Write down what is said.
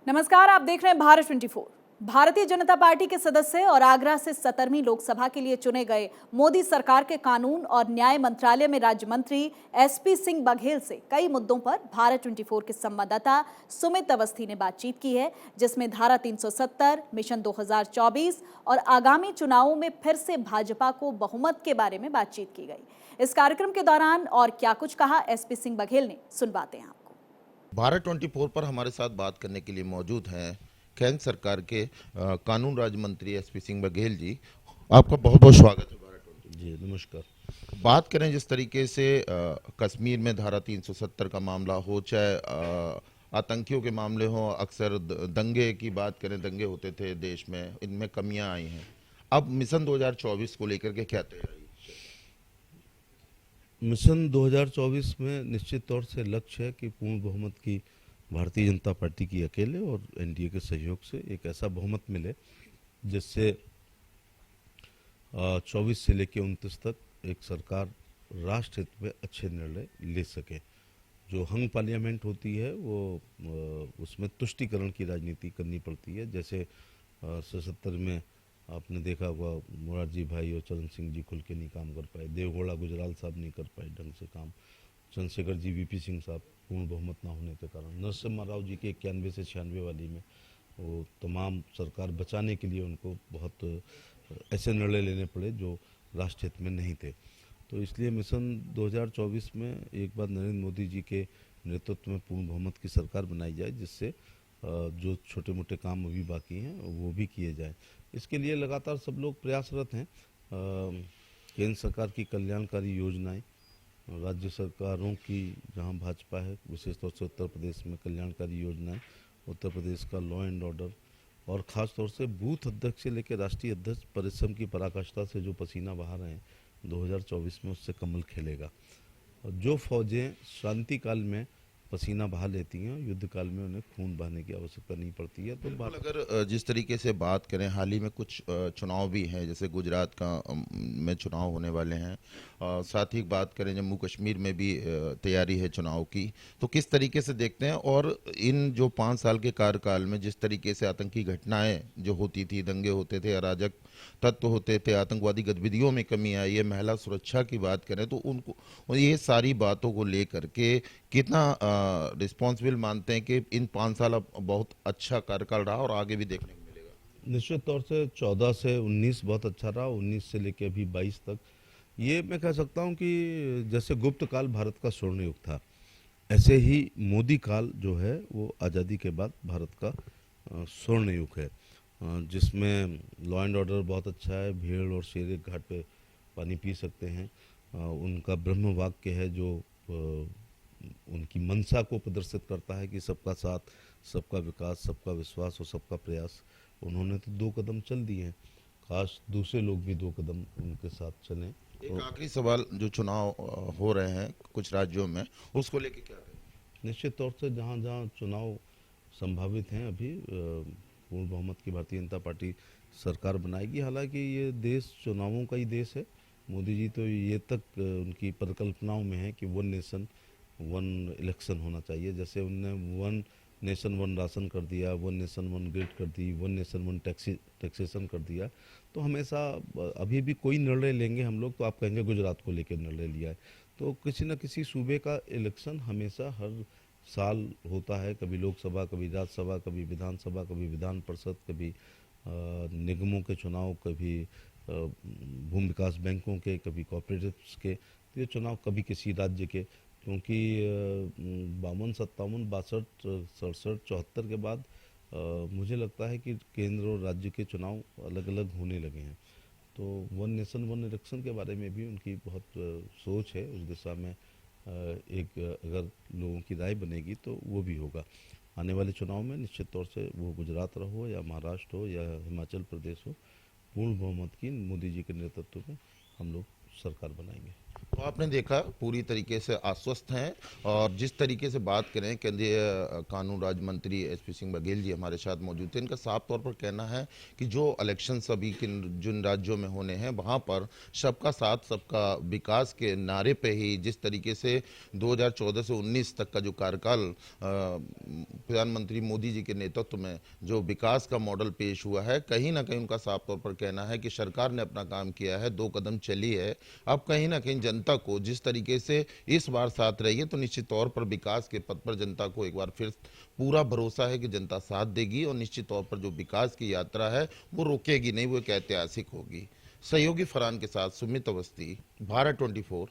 नमस्कार, आप देख रहे हैं भारत 24। भारतीय जनता पार्टी के सदस्य और आगरा से 17वीं लोकसभा के लिए चुने गए मोदी सरकार के कानून और न्याय मंत्रालय में राज्य मंत्री एसपी सिंह बघेल से कई मुद्दों पर भारत 24 के संवाददाता सुमित अवस्थी ने बातचीत की है, जिसमें धारा 370, मिशन 2024 और आगामी चुनावों में फिर से भाजपा को बहुमत के बारे में बातचीत की गई। इस कार्यक्रम के दौरान और क्या कुछ कहा एसपी सिंह बघेल ने, सुनवाते हैं आपको। भारत 24 पर हमारे साथ बात करने के लिए मौजूद हैं केंद्र सरकार के कानून राज्य मंत्री एसपी सिंह बघेल जी। आपका बहुत बहुत स्वागत है भारत 24। जी नमस्कार। बात करें जिस तरीके से कश्मीर में धारा 370 का मामला हो, चाहे आतंकियों के मामले हो, अक्सर दंगे की बात करें, दंगे होते थे देश में, इनमें कमियां आई हैं। अब मिशन 2024 को लेकर के क्या तैयारी? मिशन 2024 में निश्चित तौर से लक्ष्य है कि पूर्ण बहुमत की भारतीय जनता पार्टी की अकेले और एनडीए के सहयोग से एक ऐसा बहुमत मिले जिससे 24 से लेकर 29 तक एक सरकार राष्ट्र हित में अच्छे निर्णय ले सके। जो हंग पार्लियामेंट होती है वो उसमें तुष्टीकरण की राजनीति करनी पड़ती है। जैसे 77 में आपने देखा होगा मोरारजी भाई और चरण सिंह जी खुल के नहीं काम कर पाए, देवगौड़ा गुजराल साहब नहीं कर पाए ढंग से काम, चंद्रशेखर जी वीपी सिंह साहब पूर्ण बहुमत ना होने के कारण, नरसिम्हा राव जी के 91 से 96 वाली में वो तमाम सरकार बचाने के लिए उनको बहुत ऐसे निर्णय लेने पड़े जो राष्ट्र हित में नहीं थे। तो इसलिए मिशन 2024 में एक बार नरेंद्र मोदी जी के नेतृत्व में पूर्ण बहुमत की सरकार बनाई जाए, जिससे जो छोटे मोटे काम अभी बाकी हैं वो भी किए जाए। इसके लिए लगातार सब लोग प्रयासरत हैं। केंद्र सरकार की कल्याणकारी योजनाएं, राज्य सरकारों की जहां भाजपा है, विशेष तौर से उत्तर प्रदेश में कल्याणकारी योजनाएं, उत्तर प्रदेश का लॉ एंड ऑर्डर और ख़ास तौर से बूथ अध्यक्ष से लेकर राष्ट्रीय अध्यक्ष परिश्रम की पराकाष्ठा से जो पसीना बहा रहे हैं 2024 में उससे कमल खिलेगा। और जो फौजें शांति काल में पसीना बहा लेती हैं, युद्ध काल में उन्हें खून बहाने की आवश्यकता नहीं पड़ती है। तो अगर जिस तरीके से बात करें, हाल ही में कुछ चुनाव भी हैं, जैसे गुजरात का में चुनाव होने वाले हैं, साथ ही बात करें जम्मू कश्मीर में भी तैयारी है चुनाव की, तो किस तरीके से देखते हैं? और इन जो 5 साल के कार्यकाल में जिस तरीके से आतंकी घटनाएं जो होती थी, दंगे होते थे, अराजक तत्व होते थे, आतंकवादी गतिविधियों में कमी आई है, महिला सुरक्षा की बात करें, तो उनको ये सारी बातों को लेकर के कितना रिस्पॉन्सिबल मानते हैं कि इन 5 साल अब बहुत अच्छा कार्यकाल रहा और आगे भी देखने को मिलेगा? निश्चित तौर से 14 से 19 बहुत अच्छा रहा, 19 से लेकर अभी 22 तक ये मैं कह सकता हूँ कि जैसे गुप्त काल भारत का स्वर्ण युग था, ऐसे ही मोदी काल जो है वो आज़ादी के बाद भारत का स्वर्ण युग है, जिसमें लॉ एंड ऑर्डर बहुत अच्छा है। भेड़ और शेर एक घाट पे पानी पी सकते हैं। उनका ब्रह्म वाक्य है जो उनकी मंशा को प्रदर्शित करता है कि सबका साथ, सबका विकास, सबका विश्वास और सबका प्रयास। उन्होंने तो 2 कदम चल दिए हैं, काश दूसरे लोग भी 2 कदम उनके साथ चलें। एक आखिरी सवाल, जो चुनाव हो रहे हैं कुछ राज्यों में, उसको लेके क्या कहें? निश्चित तौर से जहाँ जहाँ चुनाव संभावित हैं अभी पूर्ण बहुमत की भारतीय जनता पार्टी सरकार बनाएगी। हालांकि ये देश चुनावों का ही देश है। मोदी जी तो ये तक उनकी परिकल्पनाओं में है कि 1 नेशन 1 इलेक्शन होना चाहिए। जैसे उनने 1 नेशन 1 राशन कर दिया, 1 नेशन 1 ग्रिड कर दी, 1 नेशन 1 टैक्सेशन कर दिया। तो हमेशा अभी भी कोई निर्णय लेंगे हम लोग तो आप कहेंगे गुजरात को लेकर निर्णय लिया है। तो किसी न किसी सूबे का इलेक्शन हमेशा हर साल होता है, कभी लोकसभा, कभी राज्यसभा, कभी विधानसभा, कभी विधान परिषद, कभी निगमों के चुनाव, कभी भूमि विकास बैंकों के, कभी कोऑपरेटिव्स के। तो ये चुनाव कभी किसी राज्य के, क्योंकि 52, 57, 62, 67, 74 के बाद मुझे लगता है कि केंद्र और राज्य के चुनाव अलग अलग होने लगे हैं। तो 1 नेशन 1 इलेक्शन के बारे में भी उनकी बहुत सोच है। उस दिशा में एक अगर लोगों की राय बनेगी तो वो भी होगा। आने वाले चुनाव में निश्चित तौर से वो गुजरात हो या महाराष्ट्र हो या हिमाचल प्रदेश हो, पूर्ण बहुमत की मोदी जी के नेतृत्व में हम लोग सरकार बनाएंगे। तो आपने देखा पूरी तरीके से आश्वस्त हैं और जिस तरीके से बात करें केंद्रीय कानून राज्य मंत्री एसपी सिंह बघेल जी हमारे साथ मौजूद थे। इनका साफ तौर पर कहना है कि जो इलेक्शन अभी जिन राज्यों में होने हैं वहां पर सबका साथ सबका विकास के नारे पे ही जिस तरीके से 2014 से 19 तक का जो कार्यकाल प्रधानमंत्री मोदी जी के नेतृत्व में जो विकास का मॉडल पेश हुआ है, कहीं ना कहीं उनका साफ तौर पर कहना है कि सरकार ने अपना काम किया है, 2 कदम चली है। अब कहीं ना कहीं जनता को जिस तरीके से इस बार साथ रही है तो निश्चित तौर पर विकास के पथ पर जनता को एक बार फिर पूरा भरोसा है कि जनता साथ देगी और निश्चित तौर पर जो विकास की यात्रा है वो रोकेगी नहीं, वो एक ऐतिहासिक होगी। सहयोगी फरहान के साथ सुमित अवस्थी, भारत 24।